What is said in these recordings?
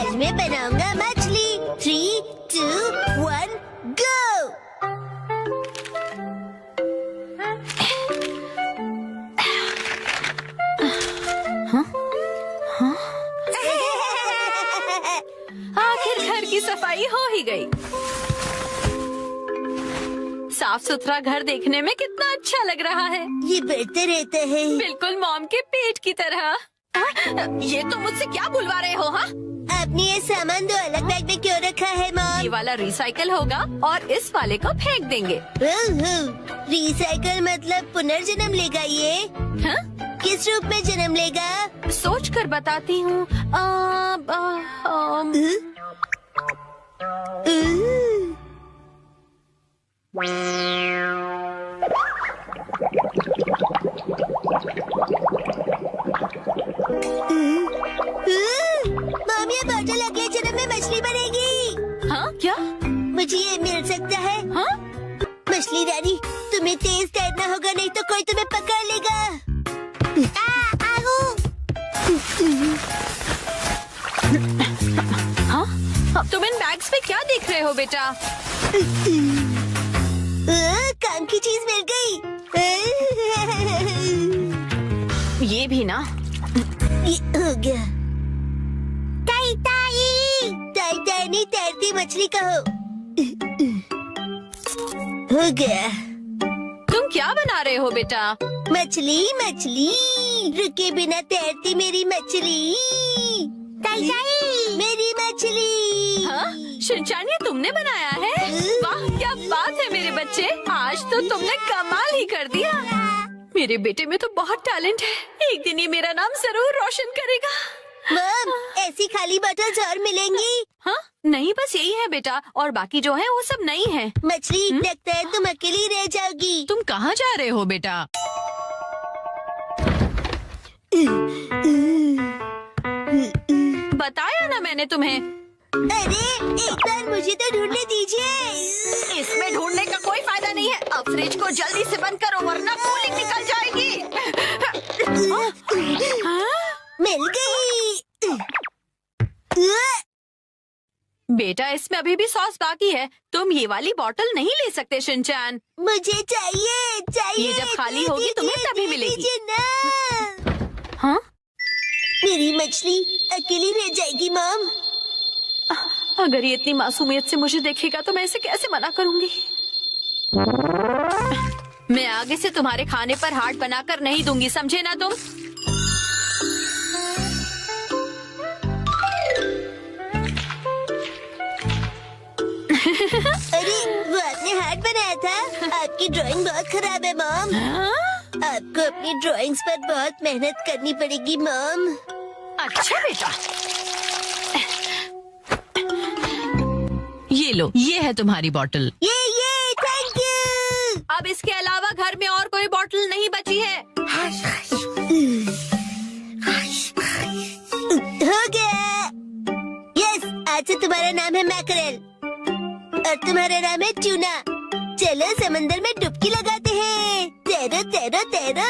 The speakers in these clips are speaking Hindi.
आज मैं बनाऊंगा मछली। 3, 2, 1, गो। आखिर घर की सफाई हो ही गई। साफ सुथरा घर देखने में कितना अच्छा लग रहा है। ये बढ़ता रहता है। बिल्कुल मॉम के पेट की तरह। ये तो मुझसे क्या बुलवा रहे हो? हाँ, आपने ये सामान दो अलग बैग में क्यों रखा है ये मॉम? वाला रिसाइकल होगा और इस वाले को फेंक देंगे। रिसाइकल मतलब पुनर्जन्म लेगा ये? हाँ? किस रूप में जन्म लेगा? सोच कर बताती हूँ। मॉम, ये बॉटल अगले जन्म में मछली बनेगी। हाँ क्या? मुझे ये मिल सकता है? हाँ? मछली रानी, तुम्हें तेज तैरना होगा, नहीं तो कोई तुम्हें पकड़ लेगा। हाँ? तुम इन बैग्स में क्या देख रहे हो बेटा? काम की चीज मिल गई। ये भी ना। ये हो गया। ताई ताई, ताई ताई नहीं, तैरती मछली कहो। हो गया। तुम क्या बना रहे हो बेटा? मछली मछली, रुके बिना तैरती मेरी मछली। ताई ताई, मेरी मछली। हाँ? शिनचैन, ये तुमने बनाया है? वाह, क्या बात है मेरे बच्चे, आज तो तुमने कमाल ही कर दिया। मेरे बेटे में तो बहुत टैलेंट है। एक दिन ये मेरा नाम जरूर रोशन करेगा। मॉम, ऐसी खाली बॉटल्स और मिलेंगी? हाँ? नहीं, बस यही है बेटा, और बाकी जो है वो सब नहीं है। मछली, लगता है तुम अकेली रह जाओगी। तुम कहाँ जा रहे हो बेटा? बताया ना मैंने तुम्हें। अरे, एक बार मुझे तो ढूंढने दीजिए। इसमें ढूंढने का कोई फायदा नहीं है। अब फ्रिज को जल्दी से बंद करो वरना कूलिंग निकल जाएगी। मिल गई। बेटा, इसमें अभी भी सॉस बाकी है। तुम ये वाली बोतल नहीं ले सकते शिनचैन। मुझे चाहिए चाहिए। ये जब खाली होगी तुम्हें तभी मिलेगी। दीजिए ना। हाँ? मेरी मछली अकेली रह जाएगी मॉम। अगर ये इतनी मासूमियत से मुझे देखेगा तो मैं इसे कैसे मना करूंगी? मैं आगे से तुम्हारे खाने पर हाथ बनाकर नहीं दूंगी, समझे ना तुम? अरे, वो आपने हार्ट बनाया था। आपकी ड्राइंग बहुत खराब है मॉम। आपको अपनी ड्राइंग्स पर बहुत मेहनत करनी पड़ेगी मॉम। अच्छा बेटा, ये लो, ये है तुम्हारी बोतल। ये थैंक यू। अब इसके अलावा घर में और कोई बोतल नहीं बची है। हो गया। यस, आज से तुम्हारा नाम है मैकरेल और तुम्हारा नाम है ट्यूना। चलो समंदर में डुबकी लगाते हैं। तैरो तैरो तैरो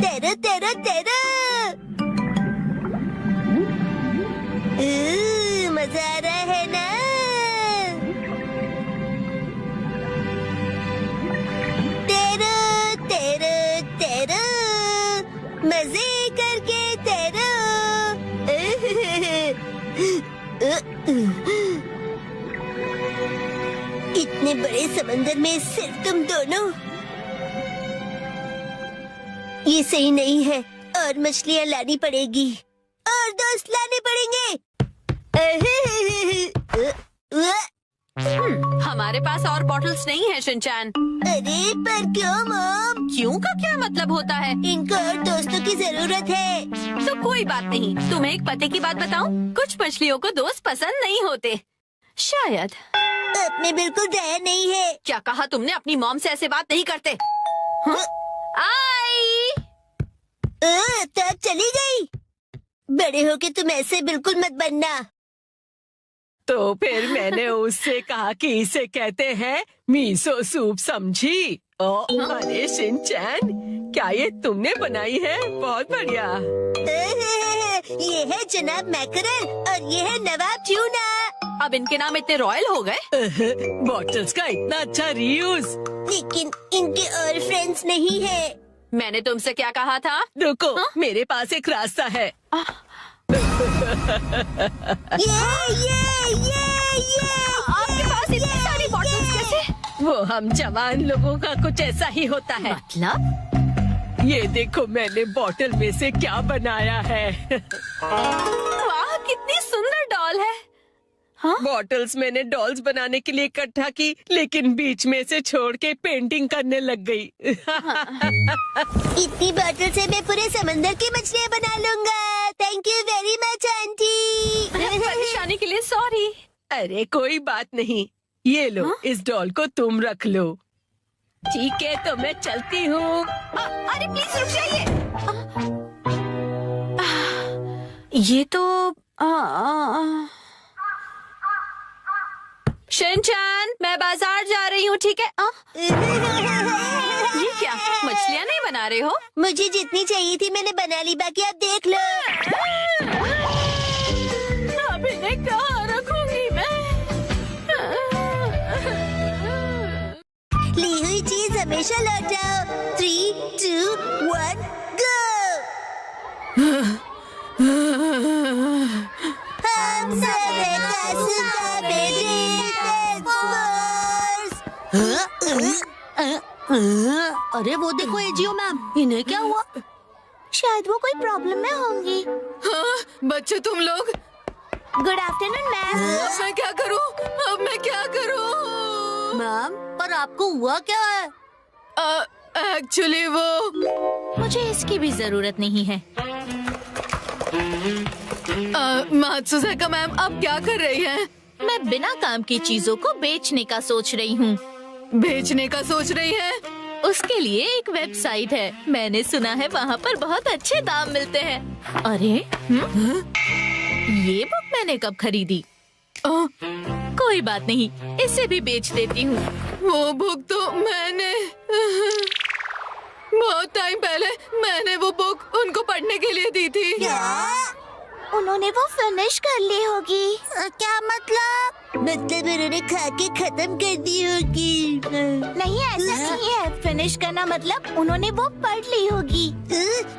तैरो तैरो तैरो। मजा आ रहा है ना? तैरो तैरो तैरो, मजे करके तैरो। इतने बड़े समंदर में सिर्फ तुम दोनों? ये सही नहीं है, और मछलियाँ लानी पड़ेगी और दोस्त लाने पड़ेंगे। हमारे पास और बॉटल्स नहीं है शिनचैन। अरे, पर क्यों मॉम? क्यों का क्या मतलब होता है? इनको और दोस्तों की जरूरत है। तो कोई बात नहीं। तुम्हें एक पते की बात बताऊं? कुछ मछलियों को दोस्त पसंद नहीं होते, शायद। आप में बिल्कुल दया नहीं है। क्या कहा तुमने? अपनी मॉम से ऐसे बात नहीं करते। हाँ? आई। तो अब चली गई। बड़े होके तुम ऐसे बिल्कुल मत बनना। तो फिर मैंने उससे कहा कि इसे कहते हैं मीसो सूप, समझी? अरे शिनचैन, क्या ये तुमने बनाई है? बहुत बढ़िया। ये है जनाब मैकरल और ये है नवाब ट्यूना। अब इनके नाम इतने रॉयल हो गए। बॉटल्स का इतना अच्छा रीयूज। लेकिन इनके और फ्रेंड्स नहीं है। मैंने तुमसे क्या कहा था? रुको, हाँ? मेरे पास एक रास्ता है। ये आपके पास इतनी सारी बॉटल्स कैसे? वो हम जवान लोगों का कुछ ऐसा ही होता है। मतलब? ये देखो मैंने बॉटल में से क्या बनाया है। वाह, कितनी सुंदर डॉल है। हाँ? बॉटल्स मैंने डॉल्स बनाने के लिए इकट्ठा की, लेकिन बीच में से छोड़ के पेंटिंग करने लग गई। इतनी बॉटल से मैं पूरे समंदर की मछलियाँ बना लूँगा। Thank you very much aunty. परेशानी के लिए सॉरी। अरे कोई बात नहीं, ये लो। हाँ? इस डॉल को तुम रख लो। ठीक है, तो मैं चलती हूँ। अरे प्लीज रुक जाइए। ये तो शिनचैन, मैं बाजार जा रही हूँ, ठीक है? ये क्या, मछलियाँ नहीं बना रहे हो? मुझे जितनी चाहिए थी मैंने बना ली, बाकी आप देख लो। अब इन्हें कहाँ रखूंगी मैं? ली हुई चीज हमेशा लौटाओ। 3, 2, 1, गो। हम सब एक आसुका अरे वो देखो एजियो मैम, इन्हें क्या हुआ? शायद वो कोई प्रॉब्लम में होंगी। बच्चे तुम लोग, गुड आफ्टरनून मैम। अब मैं क्या करूं? अब मैं क्या करूं? मैम, पर आपको हुआ क्या है? एक्चुअली वो मुझे इसकी भी जरूरत नहीं है। मात्सुज़ाका मैम, आप क्या कर रही हैं? मैं बिना काम की चीजों को बेचने का सोच रही हूँ। बेचने का सोच रही हैं? उसके लिए एक वेबसाइट है, मैंने सुना है वहाँ पर बहुत अच्छे दाम मिलते हैं। अरे ये बुक मैंने कब खरीदी? कोई बात नहीं, इसे भी बेच देती हूँ। वो बुक तो मैंने बहुत टाइम पहले मैंने वो बुक उनको पढ़ने के लिए दी थी। उन्होंने वो फिनिश कर ली होगी। क्या मतलब? मतलब उन्होंने खा के खत्म कर दी होगी। नहीं, ऐसा नहीं है। फिनिश करना मतलब उन्होंने वो पढ़ ली होगी।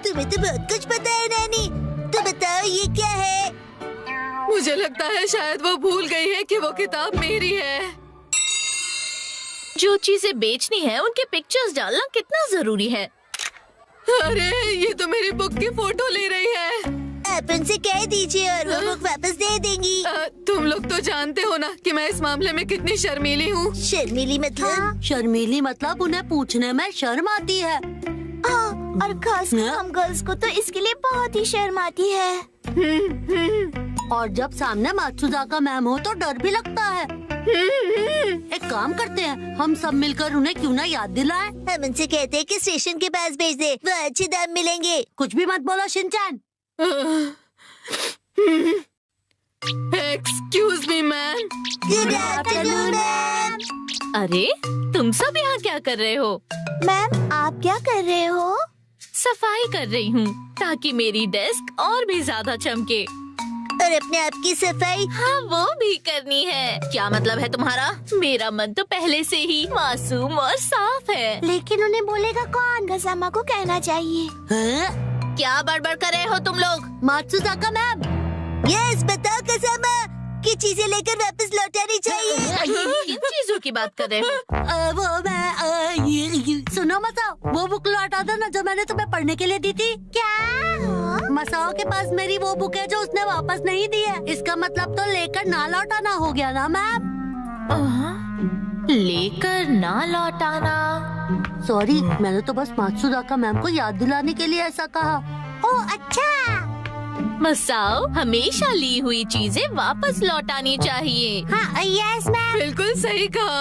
तुम्हें तो बहुत कुछ पता है नानी। तो बताओ ये क्या है? मुझे लगता है शायद वो भूल गई है कि वो किताब मेरी है। जो चीजें बेचनी है उनके पिक्चर्स डालना कितना जरूरी है। अरे ये तो मेरी बुक की फोटो ले रही है। आप उनसे कह दीजिए और वो बुक वापस दे देंगी। तुम लोग तो जानते हो ना कि मैं इस मामले में कितनी शर्मीली हूँ। शर्मीली मतलब? शर्मीली मतलब उन्हें पूछने में शर्म आती है। और खास हम गर्ल्स को तो इसके लिए बहुत ही शर्म आती है। और जब सामने मात्सुज़ाका मैम हो तो डर भी लगता है। एक काम करते हैं, हम सब मिलकर उन्हें क्यों ना याद दिलाएं? हम उनसे कहते हैं कि स्टेशन के पास भेज दे, वो अच्छे दाम मिलेंगे। कुछ भी मत बोलो Shinchan. Excuse me ma'am. Good afternoon ma'am. अरे तुम सब यहाँ क्या कर रहे हो? मैम आप क्या कर रहे हो? सफाई कर रही हूँ ताकि मेरी डेस्क और भी ज्यादा चमके। और अपने आप की सफाई? हाँ वो भी करनी है। क्या मतलब है तुम्हारा? मेरा मन तो पहले से ही मासूम और साफ है। लेकिन उन्हें बोलेगा कौन? गजामा को कहना चाहिए। क्या बड़बड़ कर रहे हो तुम लोग? मात्सुज़ाका मैम। यस, बताओ गजामा कि चीजें लेकर वापस लौटानी चाहिए। किन चीजों की बात कर रहे हो? वो मैं सुनो मसाओ, वो बुक लौटा दो ना जो मैंने तुम्हें पढ़ने के लिए दी थी। क्या? मसाओ के पास मेरी वो बुक है जो उसने वापस नहीं दी है। इसका मतलब तो लेकर ना लौटाना हो गया ना मैम? लेकर ना लौटाना। सॉरी, मैंने तो बस मात्सुज़ाका मैम को याद दिलाने के लिए ऐसा कहा। ओह अच्छा। मसाओ, हमेशा ली हुई चीजें वापस लौटानी चाहिए। हाँ यस मैम। बिल्कुल सही कहा।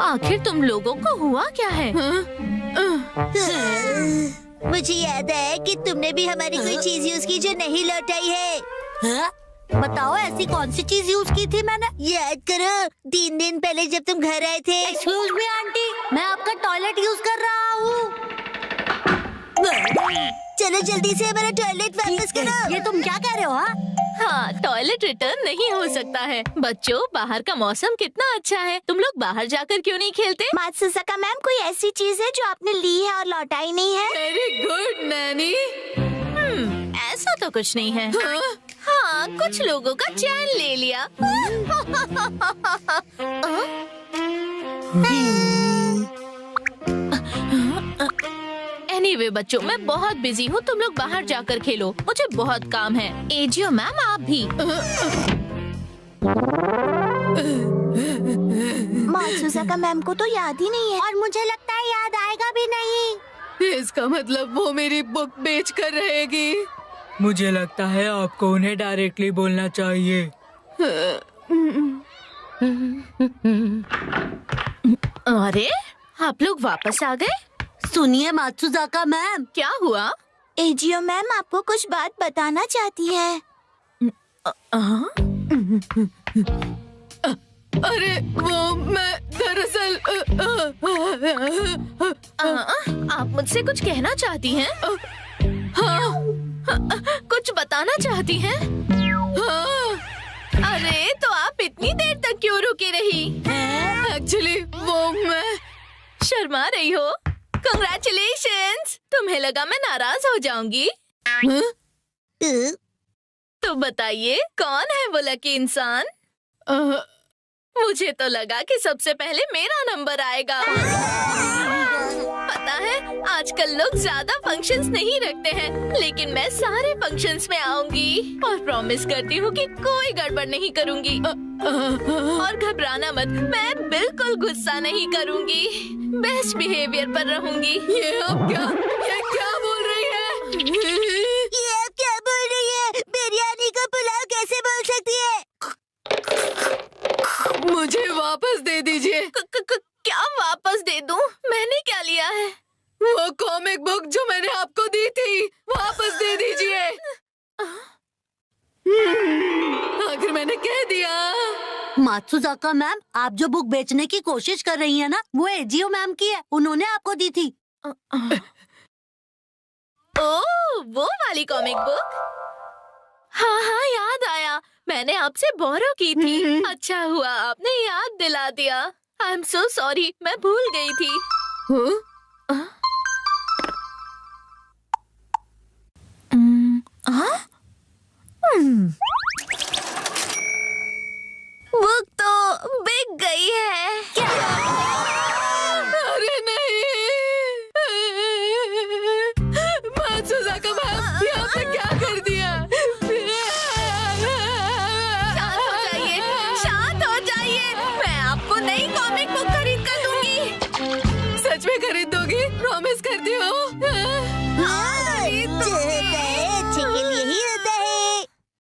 आखिर तुम लोगों को हुआ क्या है? मुझे याद है कि तुमने भी हमारी कोई चीज यूज की जो नहीं लौटाई है। बताओ ऐसी कौन सी चीज यूज की थी मैंने? याद करो 3 दिन पहले जब तुम घर आए थे। एक्सक्यूज मी आंटी, मैं आपका टॉयलेट यूज कर रहा हूँ। चलो जल्दी से हमारा टॉयलेट वापस करो। ये तुम क्या कह रहे हो? हाँ, टॉयलेट रिटर्न नहीं हो सकता है। बच्चों, बाहर का मौसम कितना अच्छा है, तुम लोग बाहर जाकर क्यों नहीं खेलते? मात्सुजाका मैम, कोई ऐसी चीज है जो आपने ली है और लौटाई नहीं है? Very good Naini. ऐसा तो कुछ नहीं है। हाँ, कुछ लोगों का चैन ले लिया। एनीवे बच्चों, मैं बहुत बिजी हूँ, तुम लोग बाहर जाकर खेलो, मुझे बहुत काम है। एजियो मैम, आप भी। मात्सुजाका मैम को तो याद ही नहीं है और मुझे लगता है याद आएगा भी नहीं। इसका मतलब वो मेरी बुक बेच कर रहेगी। मुझे लगता है आपको उन्हें डायरेक्टली बोलना चाहिए। अरे, आप लोग वापस आ गए? सुनिए मात्सुजाका मैम। क्या हुआ? एजियो मैम आपको कुछ बात बताना चाहती है। अरे वो मैं दरअसल आप मुझसे कुछ कहना चाहती हैं? हाँ, कुछ बताना चाहती हैं? हाँ, अरे तो आप इतनी देर तक क्यों रुकी रही? एक्चुअली वो मैं शर्मा रही हो। Congratulations! तुम्हें लगा मैं नाराज हो जाऊंगी? तो बताइए कौन है वो लकी इंसान? मुझे तो लगा कि सबसे पहले मेरा नंबर आएगा। पता है आजकल लोग ज्यादा फंक्शंस नहीं रखते हैं, लेकिन मैं सारे फंक्शंस में आऊंगी और प्रॉमिस करती हूँ कि कोई गड़बड़ नहीं करूंगी। और घबराना मत, मैं बिल्कुल गुस्सा नहीं करूंगी, बेस्ट बिहेवियर पर रहूंगी। ये क्या बोल रही है? ये आप क्या बोल रही है? बिरयानी को पुलाव कैसे बोल सकती है? मुझे वापस दे दीजिए। क्या वापस दे दूं? मैंने क्या लिया है? वो कॉमिक बुक जो मैंने आपको दी थी, वापस दे दीजिए। आखिर मैंने कह दिया। मात्सुजाका मैम, आप जो बुक बेचने की कोशिश कर रही हैं ना, वो एजियो मैम की है, उन्होंने आपको दी थी। ओह, वो वाली कॉमिक बुक? हाँ हाँ, याद आया, मैंने आपसे बोरो की थी। अच्छा हुआ आपने याद दिला दिया। आई एम सो सॉरी, मैं भूल गई थी। बुक तो बिक गई है। क्या? अरे नहीं, मात्सुजाका मैम, ये आपने क्या कर दिया? शांत हो जाइए, मैं आपको नई कॉमिक बुक खरीद कर दूंगी। सच में खरीद दोगी? प्रॉमिस करती हो? हाँ,